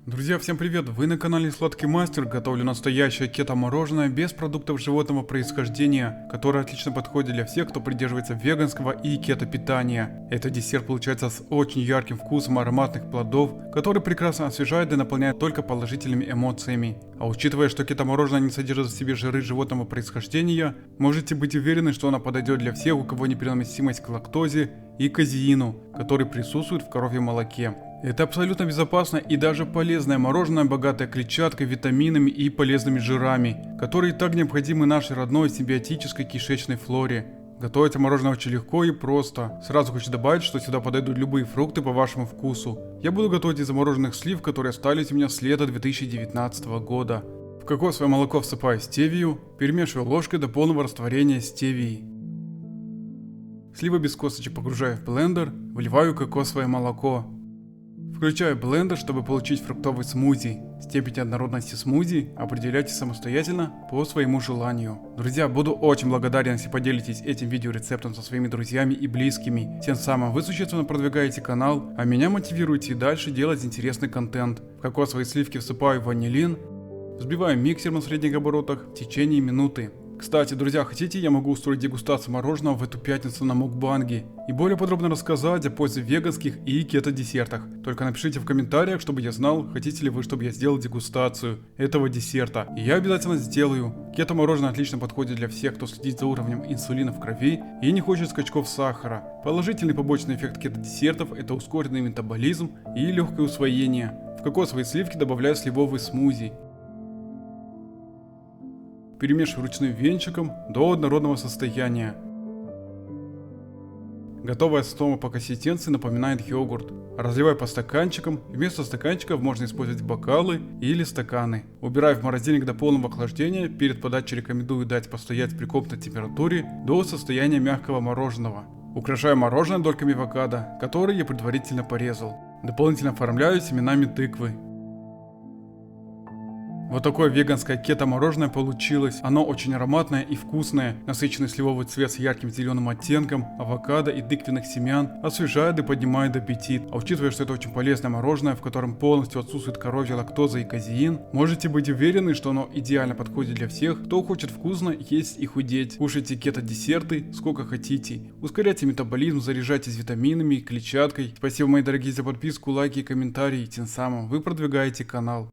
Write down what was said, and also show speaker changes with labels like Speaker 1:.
Speaker 1: Друзья, всем привет! Вы на канале Сладкий Мастер. Готовлю настоящее кето-мороженое без продуктов животного происхождения, которое отлично подходит для всех, кто придерживается веганского и кето-питания. Этот десерт получается с очень ярким вкусом ароматных плодов, который прекрасно освежает и наполняет только положительными эмоциями. А учитывая, что кето-мороженое не содержит в себе жиры животного происхождения, можете быть уверены, что оно подойдет для всех, у кого непереносимость к лактозе и казеину, который присутствует в коровьем молоке. Это абсолютно безопасное и даже полезное мороженое, богатое клетчаткой, витаминами и полезными жирами, которые так необходимы нашей родной симбиотической кишечной флоре. Готовить мороженое очень легко и просто. Сразу хочу добавить, что сюда подойдут любые фрукты по вашему вкусу. Я буду готовить из замороженных слив, которые остались у меня с лета 2019 года. В кокосовое молоко всыпаю стевию, перемешиваю ложкой до полного растворения стевии. Сливы без косточек погружаю в блендер, выливаю кокосовое молоко. Включаю блендер, чтобы получить фруктовый смузи. Степень однородности смузи определяйте самостоятельно по своему желанию. Друзья, буду очень благодарен, если поделитесь этим видеорецептом со своими друзьями и близкими. Тем самым вы существенно продвигаете канал, а меня мотивируете и дальше делать интересный контент. В кокосовые сливки всыпаю ванилин, взбиваю миксер на средних оборотах в течение минуты. Кстати, друзья, хотите, я могу устроить дегустацию мороженого в эту пятницу на мукбанге и более подробно рассказать о пользе веганских и кето-десертах. Только напишите в комментариях, чтобы я знал, хотите ли вы, чтобы я сделал дегустацию этого десерта. И я обязательно сделаю. Кето-мороженое отлично подходит для всех, кто следит за уровнем инсулина в крови и не хочет скачков сахара. Положительный побочный эффект кето-десертов – это ускоренный метаболизм и легкое усвоение. В кокосовые сливки добавляю сливовый смузи. Перемешиваю ручным венчиком до однородного состояния. Готовая основа по консистенции напоминает йогурт. Разливаю по стаканчикам. Вместо стаканчиков можно использовать бокалы или стаканы. Убираю в морозильник до полного охлаждения. Перед подачей рекомендую дать постоять при комнатной температуре до состояния мягкого мороженого. Украшаю мороженое дольками авокадо, которые я предварительно порезал. Дополнительно оформляю семенами тыквы. Вот такое веганское кето-мороженое получилось. Оно очень ароматное и вкусное. Насыщенный сливовый цвет с ярким зеленым оттенком, авокадо и тыквенных семян освежает и поднимает аппетит. А учитывая, что это очень полезное мороженое, в котором полностью отсутствует коровья лактоза и казеин, можете быть уверены, что оно идеально подходит для всех, кто хочет вкусно есть и худеть. Кушайте кето-десерты сколько хотите. Ускоряйте метаболизм, заряжайтесь витаминами и клетчаткой. Спасибо, мои дорогие, за подписку, лайки и комментарии. Тем самым вы продвигаете канал.